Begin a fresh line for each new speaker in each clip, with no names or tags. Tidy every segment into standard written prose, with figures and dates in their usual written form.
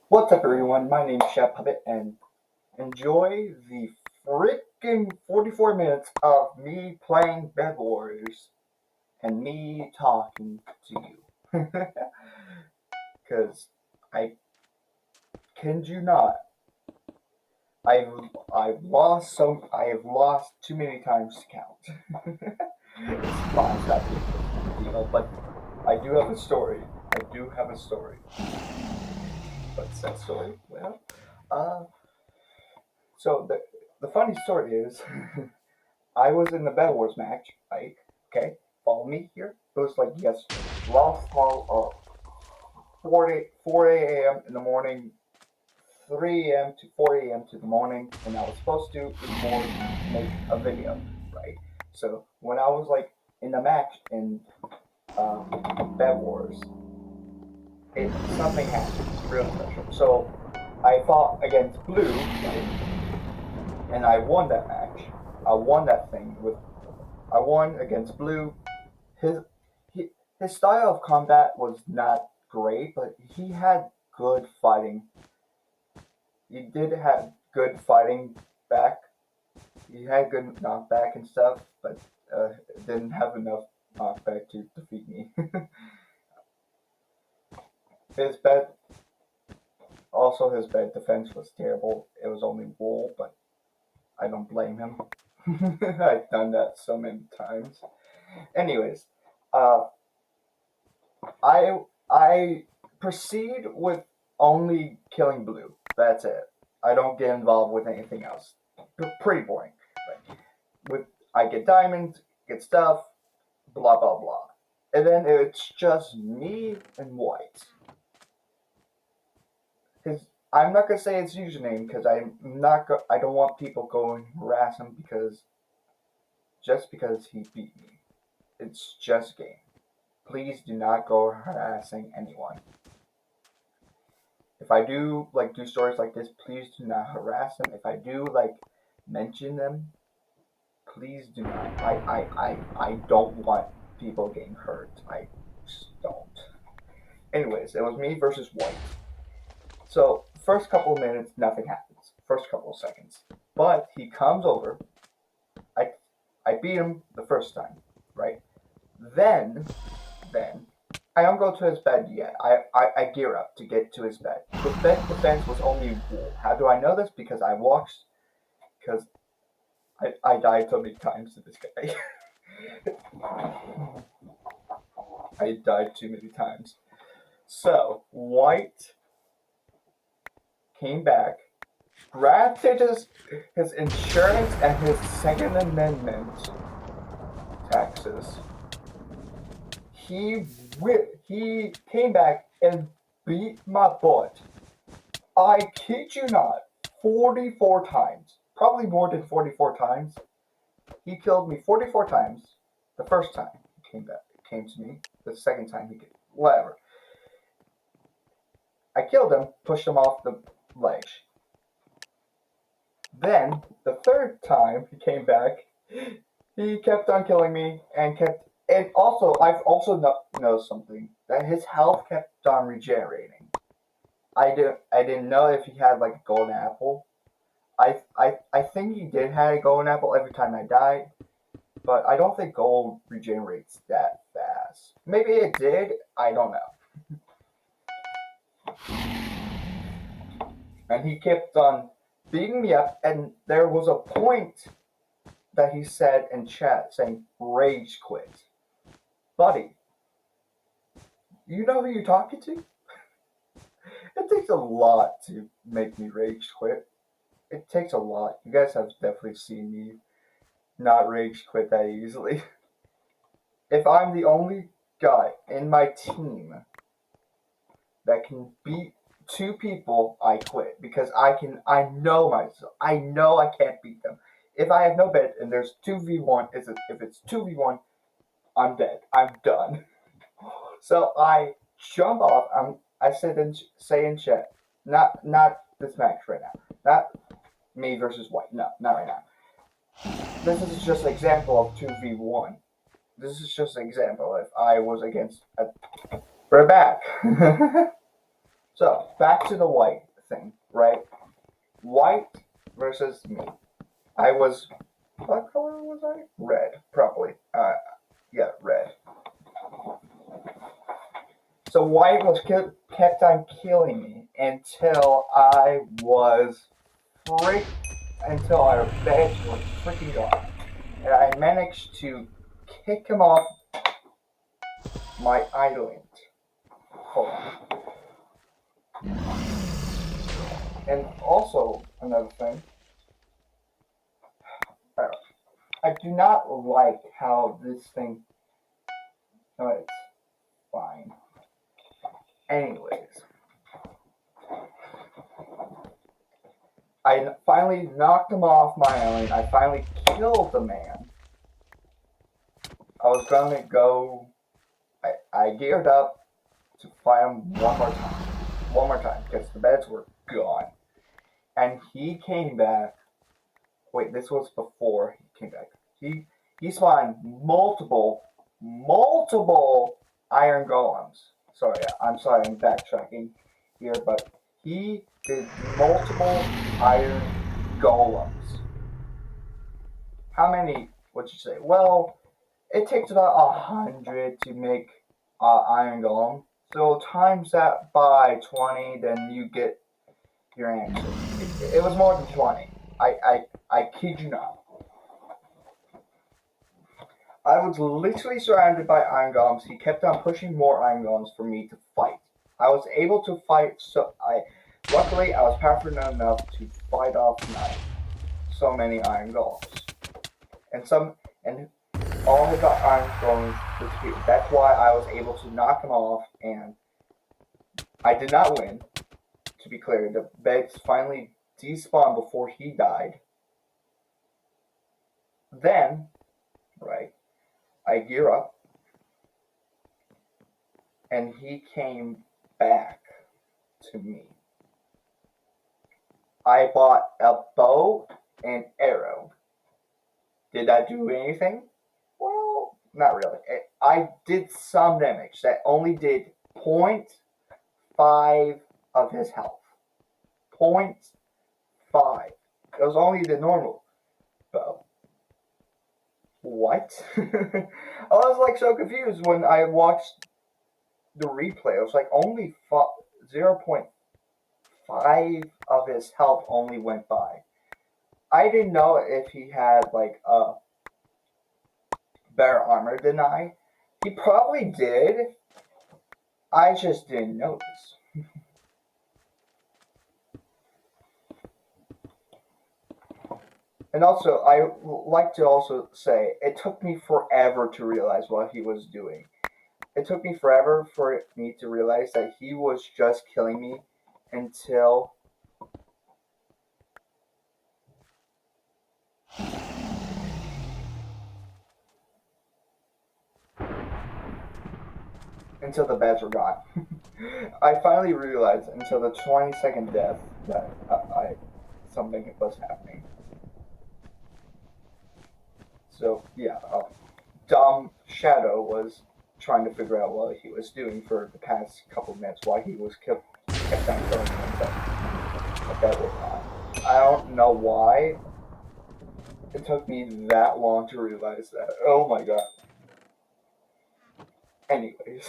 What's up, everyone? My name's Chef Puppet, and enjoy the freaking 44 minutes of me playing Bed Wars and me talking to you. Because I kid you not, I've I have lost too many times to count. It's fine, it's not a big deal, but I do have a story. I do have a story. What's that story? Well, uh, so the funny story is. I was in the Bed Wars match, right? Okay, follow me here. It was like yesterday. Last call of 4 a.m. in the morning, 3 a.m. to 4 a.m. to the morning, and I was supposed to record, make a video, right? So when I was like in the match in uh, Bed Wars, something happened real special. So I fought against Blue, right? And I won that match. I won that thing with. I won against Blue. his he, his style of combat was not great, but he had good fighting. He did have good fighting back. He had good knockback and stuff, but didn't have enough knockback to defeat me. his bed his bed defense was terrible. It was only wool, but I don't blame him. I've done that so many times. Anyways, uh, I proceed with only killing Blue. That's it. I don't get involved with anything else. Pretty boring. Right? With I get diamonds, get stuff, blah blah blah, and then it's just me and White. His I'm not gonna say his username because I don't want people going harass him because he beat me. It's just a game. Please do not go harassing anyone. If I do do stories like this, please do not harass them. If I do mention them, please do not. I don't want people getting hurt. I just don't. Anyways, it was me versus White. So first couple of minutes, nothing happens. First couple of seconds, but he comes over. I I beat him the first time, right? Then then I don't go to his bed yet. I gear up to get to his bed. His bed defense was only wool. How do I know this? Because I watched. Because I died so many times to this guy. I died too many times. So White came back, grabbed his insurance and his Second Amendment taxes. He came back and beat my butt. I kid you not, 44 times. Probably more than 44 times. He killed me 44 times. The first time he came to me. The second time he came. Whatever. I killed him, pushed him off the ledge. Then, the third time he came back, he kept on killing me and also, I've also noticed something, that his health kept on regenerating. I didn't know if he had like a golden apple. I think he did have a golden apple every time I died, but I don't think gold regenerates that fast. Maybe it did, I don't know. And he kept on beating me up, and there was a point that he said in chat saying, rage quit. Buddy, you know who you're talking to? It takes a lot to make me rage quit. It takes a lot. You guys have definitely seen me not rage quit that easily. If I'm the only guy in my team that can beat two people, I quit because I know myself. I know I can't beat them. If I have no bed and there's 2v1, if it's 2v1, I'm dead. I'm done. So I jump off. I say in chat, not this match right now. Not me versus White. No, not right now. This is just an example of 2v1. This is just an example. If I was against we're back. So, back to the white thing, right? White versus me. I was, what color was I? Red, probably. Yeah, red. So white was kept on killing me until I was until our beds were freaking gone. And I managed to kick him off my island. Hold on. And also, another thing, I do not like how this thing. No, it's fine. Anyways, I finally knocked him off my island. I finally killed the man. I was gonna go. I geared up to fight him one more time. One more time, because the beds were gone. And he came back. Wait, this was before he came back. He spawned multiple iron golems. Sorry, I'm sorry, I'm backtracking here, but he did multiple iron golems. How many would you say? Well, it takes about 100 to make iron golem. So times that by 20, then you get your answer. It was more than 20. I kid you not. I was literally surrounded by iron golems. He kept on pushing more iron golems for me to fight. I was able to fight, luckily I was powerful enough to fight off so many iron golems. And all his iron golems disappeared. That's why I was able to knock him off, and I did not win. To be clear, the beds finally despawned before he died. Then, right, I gear up, and he came back to me. I bought a bow and arrow. Did that do anything? Well, not really. I did some damage. That only did 0.5 of his health. 0.5. It was only the normal bow. What? I was like so confused when I watched the replay. I was like, only 0.5 of his health only went by. I didn't know if he had like a better armor than I. He probably did. I just didn't notice. And also, I like to also say, it took me forever to realize what he was doing. It took me forever for me to realize that he was just killing me until the beds were gone. I finally realized until the 20-second death that something was happening. So yeah, dumb Shadow was trying to figure out what he was doing for the past couple of minutes while he was kept on killing himself. But that was not. I don't know why it took me that long to realize that. Oh my god. Anyways.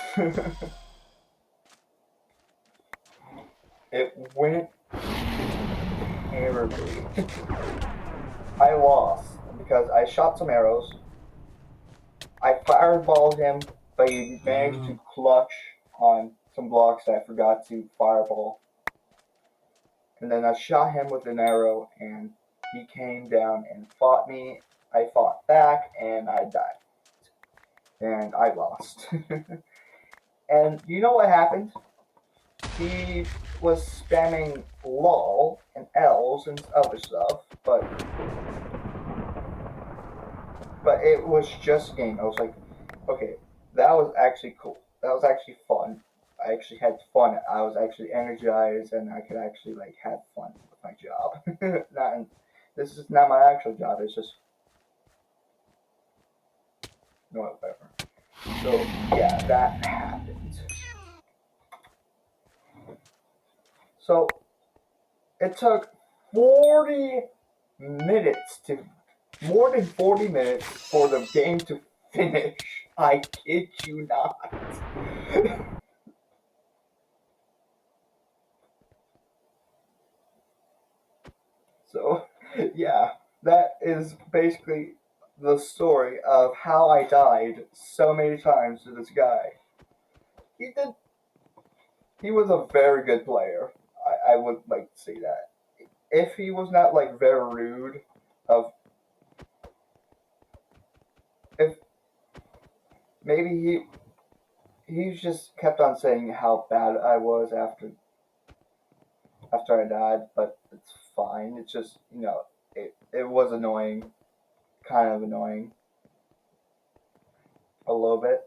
It went terribly. I lost because I shot some arrows. I fireballed him, but he managed to clutch on some blocks that I forgot to fireball. And then I shot him with an arrow, and he came down and fought me. I fought back, and I died. And I lost. And you know what happened? He was spamming LOL and L's and other stuff, but it was just a game. I was like, okay, that was actually cool. That was actually fun. I actually had fun. I was actually energized, and I could actually like have fun with my job. This is not my actual job. It's just no whatever. So yeah, that happened. So it took 40 minutes to more than 40 minutes for the game to finish. I kid you not. So, yeah, that is basically the story of how I died so many times to this guy. He did. He was a very good player. I would like to say that. If he was not like very rude, of if maybe he just kept on saying how bad I was after I died, but it's fine. It's just it was annoying, kind of annoying, a little bit.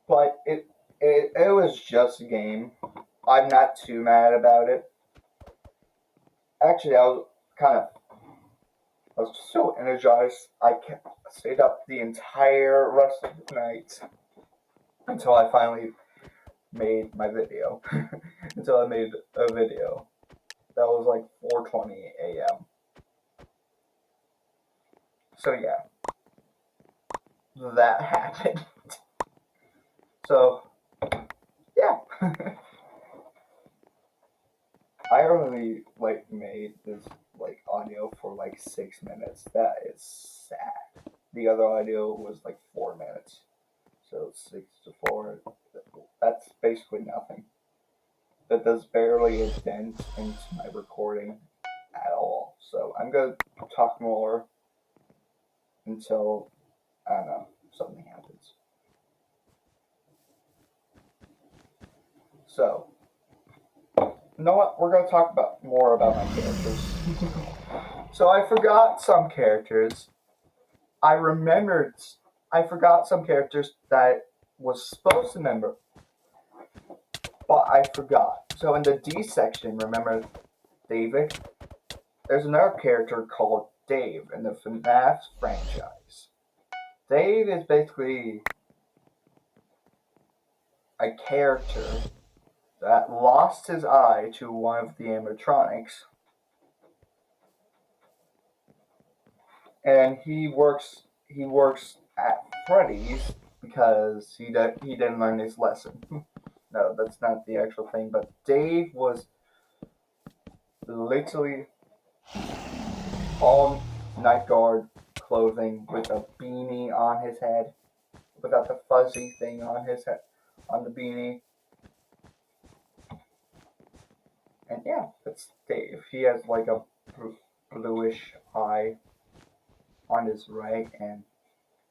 But it was just a game. I'm not too mad about it. Actually, I was so energized. Stayed up the entire rest of the night until I finally made my video. Until I made a video. That was like 4:20 a.m. So yeah, that happened. So yeah, I only like made this like audio for like 6 minutes. That is sad. The other audio was like 4 minutes. So 6 to 4. That's basically nothing. That does barely a dent into my recording at all. So I'm gonna talk more until I don't know something happens. So you know what? We're gonna talk about more about my characters. So I forgot some characters. I remembered. I forgot some characters that I was supposed to remember, but I forgot. So in the D section, remember David? There's another character called Dave in the FNAF franchise. Dave is basically a character that lost his eye to one of the animatronics, and he works at Freddy's because he didn't learn his lesson. No, that's not the actual thing. But Dave was literally all night guard clothing with a beanie on his head, without the fuzzy thing on his head, on the beanie. And yeah, that's Dave. He has like a bluish eye on his right, and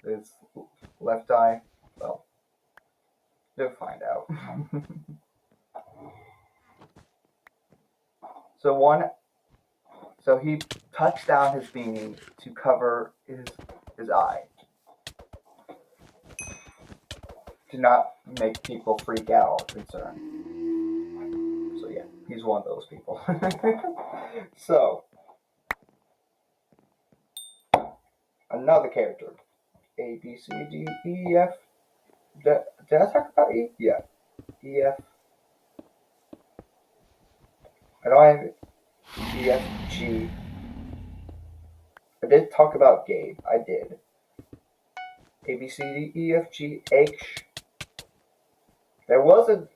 his left eye. Well, you'll find out. so one, so he touched down his beanie to cover his eye, to not make people freak out or concerned. So yeah, he's one of those people. So another character, A B C D E F. Did I talk about E? Yeah, E F. I don't have E F G. I did talk about Gabe. I did. A B C D E F G H. There was a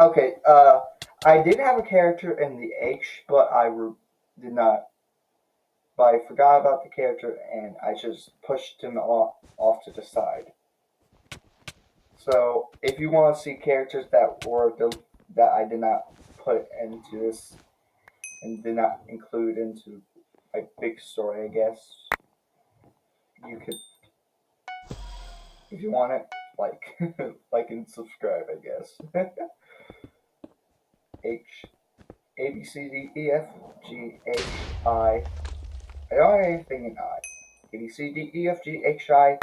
okay. I did have a character in the H, but did not. But I forgot about the character, and I just pushed him off to the side. So if you want to see characters that I did not put into this and did not include into a big story, I guess you could, if you want it, like like and subscribe, I guess. H A B C D E F G H I. I don't have anything in I. A B C D E F G H I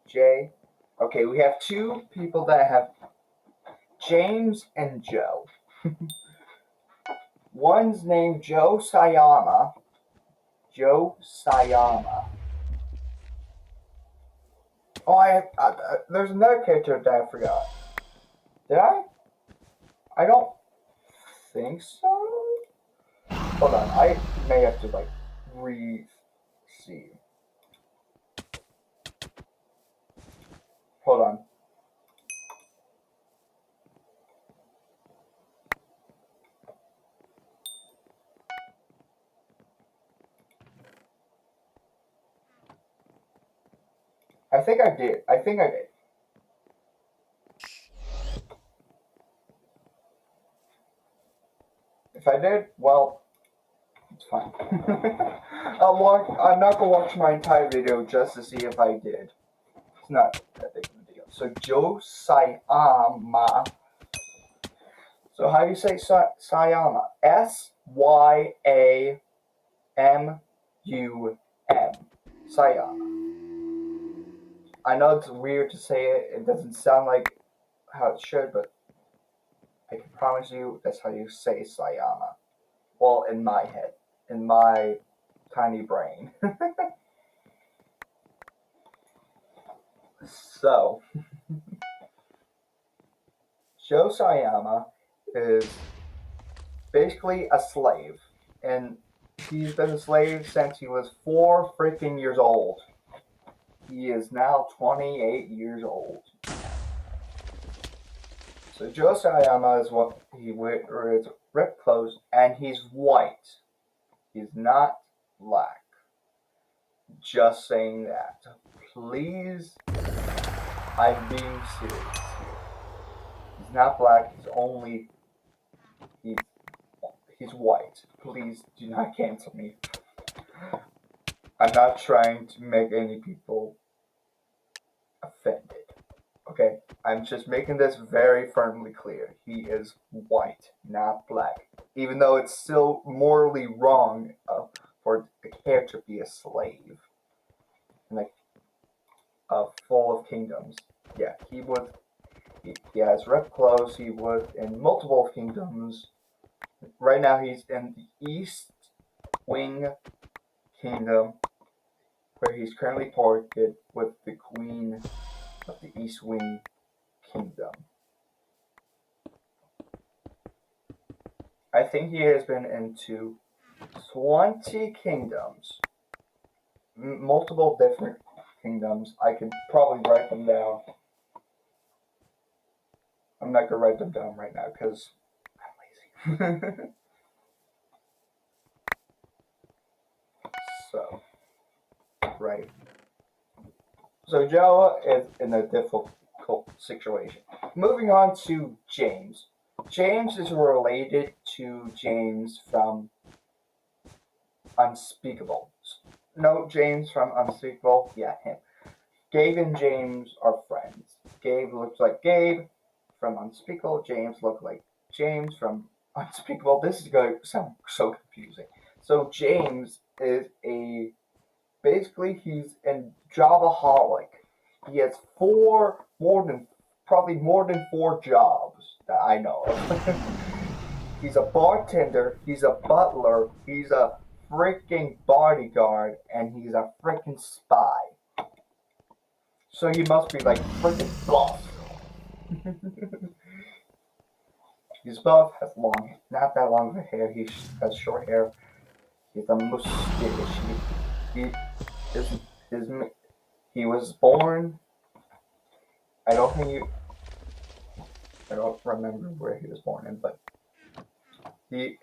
J. Okay, we have two people that have James and Joe. One's named Joe Sayama. Joe Sayama. Oh, there's another character that I forgot. Did I? I don't think so. Hold on, I may have to like re-see. Hold on. I think I did. I think I did. If I did, well, it's fine. I'm not gonna watch my entire video just to see if I did. It's not that big of a deal. So Josayama. So how do you say Sayama? S-Y-A-M-U-M. Sayama. I know it's weird to say it. It doesn't sound like how it should, but I can promise you that's how you say Sayama. Well, in my head. In my tiny brain. So, Joe Sayama is basically a slave, and he's been a slave since he was 4 freaking years old. He is now 28 years old. So Joe Sayama is what he wears ripped clothes, and he's white. He's not black. Just saying that. Please, I'm being serious here. He's not black. He's white. Please do not cancel me. I'm not trying to make any people offended. Okay? I'm just making this very firmly clear. He is white, not black. Even though it's still morally wrong for a character to be a slave. Like, full of kingdoms. Yeah, he has rep clothes. He was in multiple kingdoms. Right now he's in the East Wing Kingdom, where he's currently ported with the Queen of the East Wing Kingdom. I think he has been into 20 kingdoms. Multiple different kingdoms. I could probably write them down. I'm not gonna write them down right now because I'm lazy. So, right. So Joe is in a difficult situation. Moving on to James. James is related to James from Unspeakable. No, James from Unspeakable. Yeah, him. Gabe and James are friends. Gabe looks like Gabe from Unspeakable. James looks like James from Unspeakable. This is going to sound so confusing. So James is basically he's a jobaholic. He has probably more than 4 jobs that I know of. He's a bartender, he's a butler, he's a freaking bodyguard, and he's a freaking spy. So he must be like freaking buff. He's buff, has not that long of hair, he has short hair, he's a mustache. He was born. I don't remember where he was born in, but he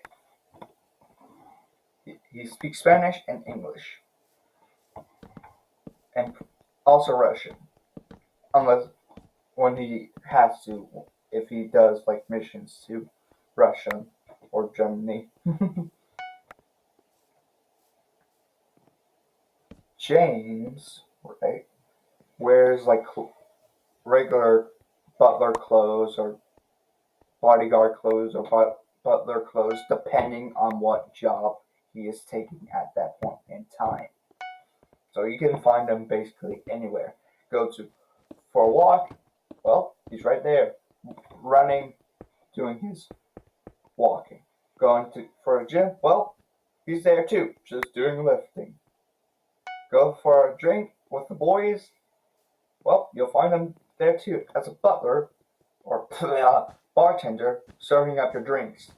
speaks Spanish and English, and also Russian, unless when he has to, if he does like missions to Russia or Germany. James, right, wears like regular butler clothes or bodyguard clothes or butler clothes, depending on what job he is taking at that point in time. So you can find him basically anywhere. Go to for a walk, well, he's right there, running, doing his walking. Going for a gym, well, he's there too, just doing lifting. Go for a drink with the boys, well, you'll find him there too as a butler or bartender serving up your drinks.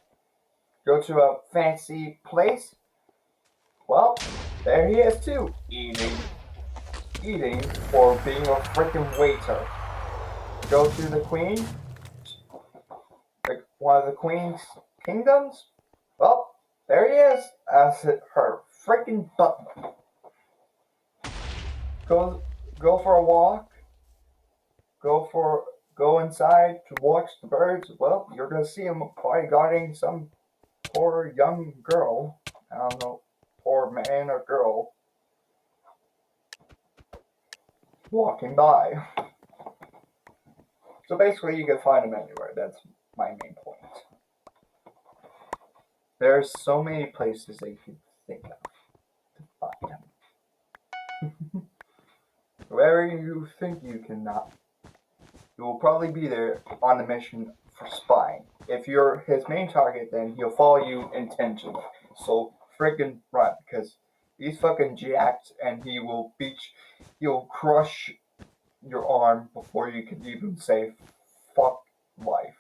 Go to a fancy place, well, there he is too, eating, or being a freaking waiter. Go to the queen, like one of the queen's kingdoms, well, there he is as her freaking butler. Go for a walk. Go inside to watch the birds. Well, you're gonna see him bodyguarding some poor young girl. I don't know, poor man or girl walking by. So basically, you can find him anywhere. That's my main point. There's so many places that you can think of to find him. Wherever you think you cannot, you will probably be there on a mission for spying. If you're his main target, then he'll follow you intentionally. So freaking run, because he's fucking jacked, and he'll crush your arm before you can even say fuck life.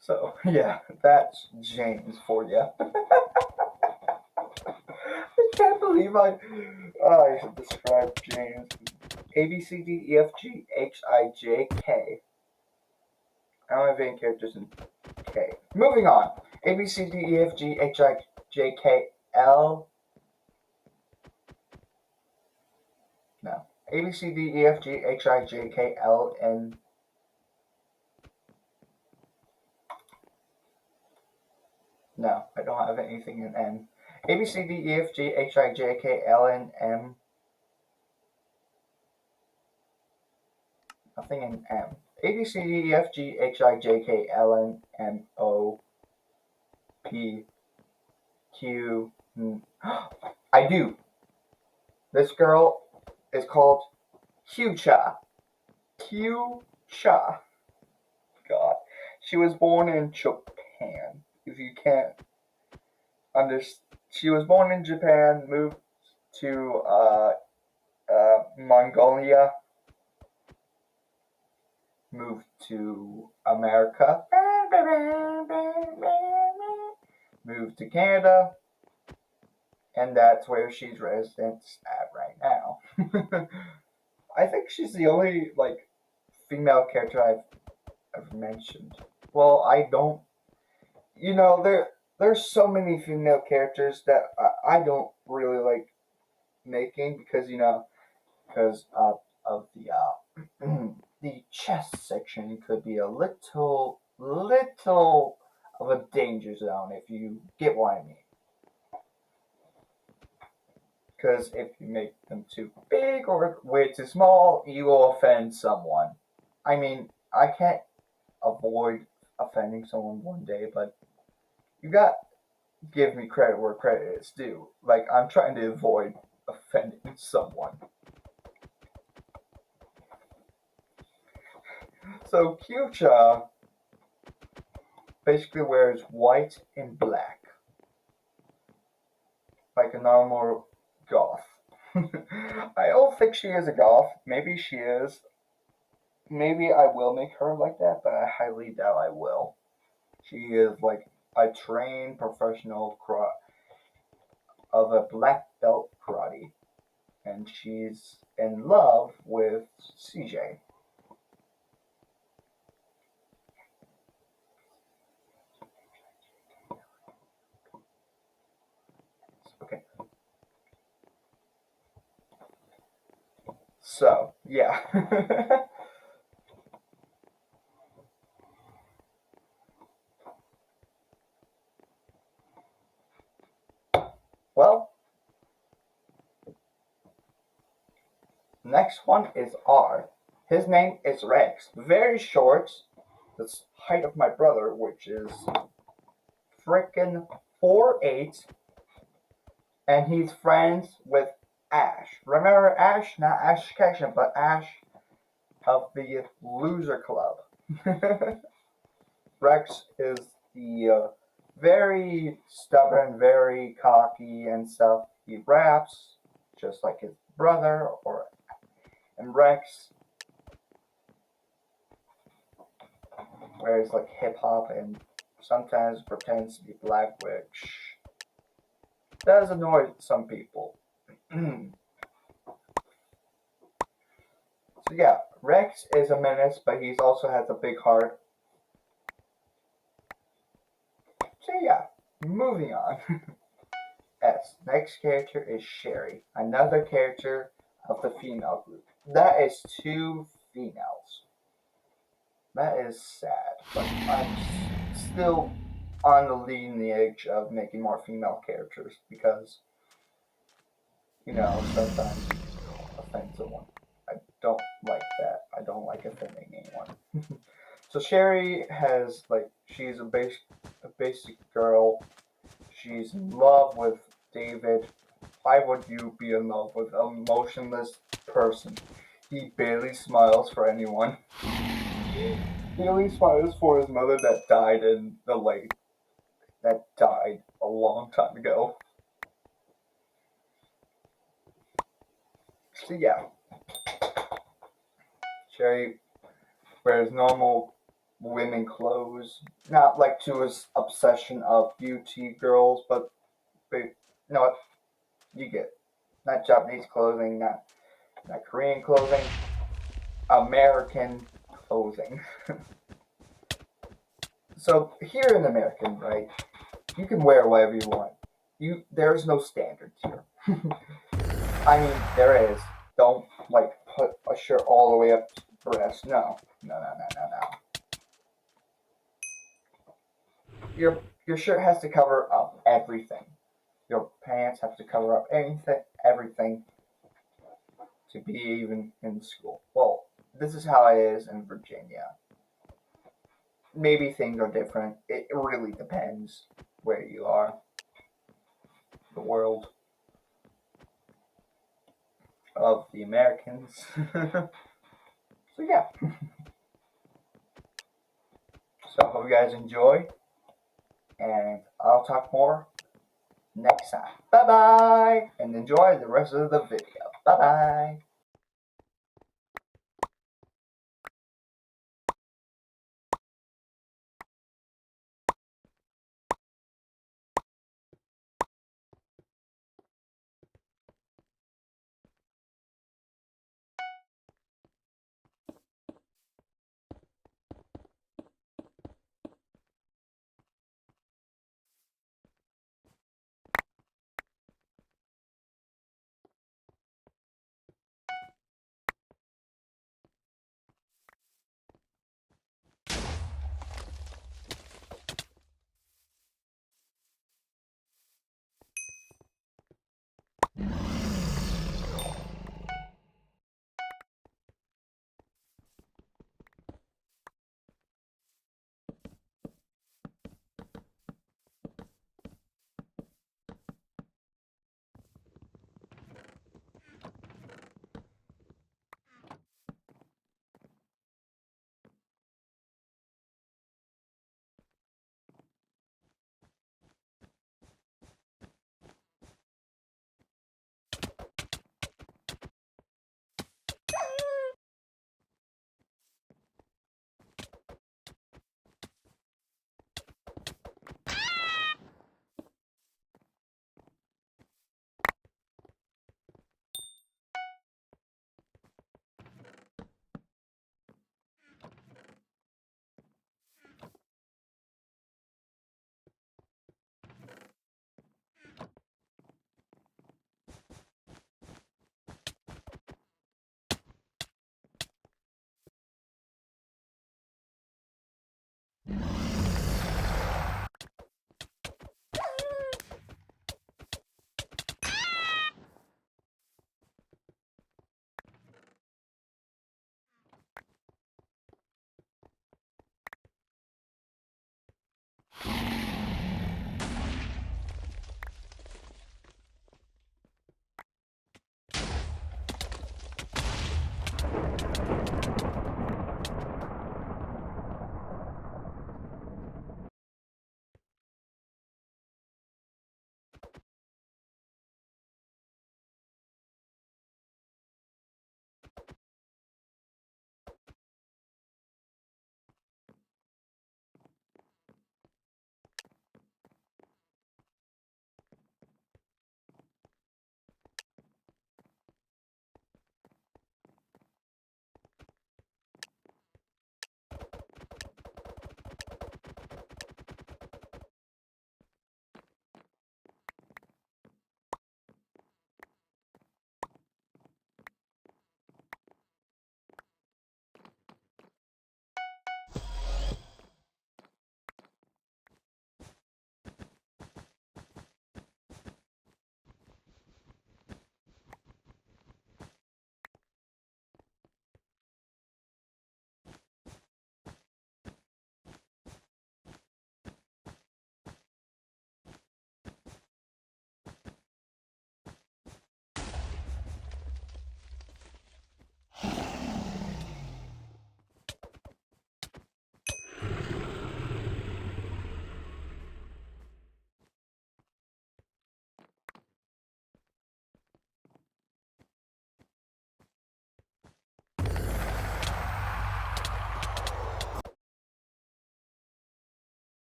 So yeah, that's James for you. I can't believe I should describe James. A B C D E F G H I J K. I don't have any characters in K. Moving on. A B C D E F G H I J K L. No. A B C D E F G H I J K L N. No, I don't have anything in N. A B C D E F G H I J K L N M. Nothing in M. A B C D E F G H I J K L N M O P Q. I do. This girl is called Q-Cha. Q-Cha. God. She was born in Japan. If you can't understand, she was born in Japan, moved to Mongolia, moved to America, moved to Canada, and that's where she's resident at right now. I think she's the only female character I've ever mentioned. Well, I don't. There's so many female characters that I don't really like making because of the the chest section could be a little of a danger zone if you get what I mean. Because if you make them too big or way too small, you will offend someone. I mean, I can't avoid offending someone one day, but you got to give me credit where credit is due. Like, I'm trying to avoid offending someone. So, Kyucha basically wears white and black. Like a normal goth. I don't think she is a goth. Maybe she is. Maybe I will make her like that, but I highly doubt I will. She is like a trained professional of a black belt karate, and she's in love with CJ. Okay. So, yeah. Well, next one is R. His name is Rex. Very short. The height of my brother, which is frickin' 4'8", and he's friends with Ash. Remember Ash? Not Ash Ketchum, but Ash of the Loser Club. Rex is the very stubborn, very cocky and stuff. He raps just like his brother, and Rex wears like hip hop and sometimes pretends to be black, which does annoy some people. So yeah, Rex is a menace, but he also has a big heart. So yeah, moving on. Next character is Sherry, another character of the female group. That is 2 females. That is sad, but I'm still on the leading edge of making more female characters because, sometimes you offend someone. I don't like that. I don't like offending anyone. So Sherry she's a basic girl. She's in love with David. Why would you be in love with a motionless person? He barely smiles for anyone. He only smiles for his mother that died in the lake. That died a long time ago. So yeah, Sherry wears normal women clothes, not like to his obsession of beauty girls, but no, you get not Japanese clothing, not Korean clothing, American clothing. So here in America, right, you can wear whatever you want. There's no standards here. I mean, there is. Don't put a shirt all the way up to the breast. No. Your shirt has to cover up everything. Your pants have to cover up everything to be even in school. Well, this is how it is in Virginia. Maybe things are different. It really depends where you are. The world of the Americans. So yeah. So I hope you guys enjoy, and I'll talk more next time. Bye bye, and enjoy the rest of the video. Bye bye.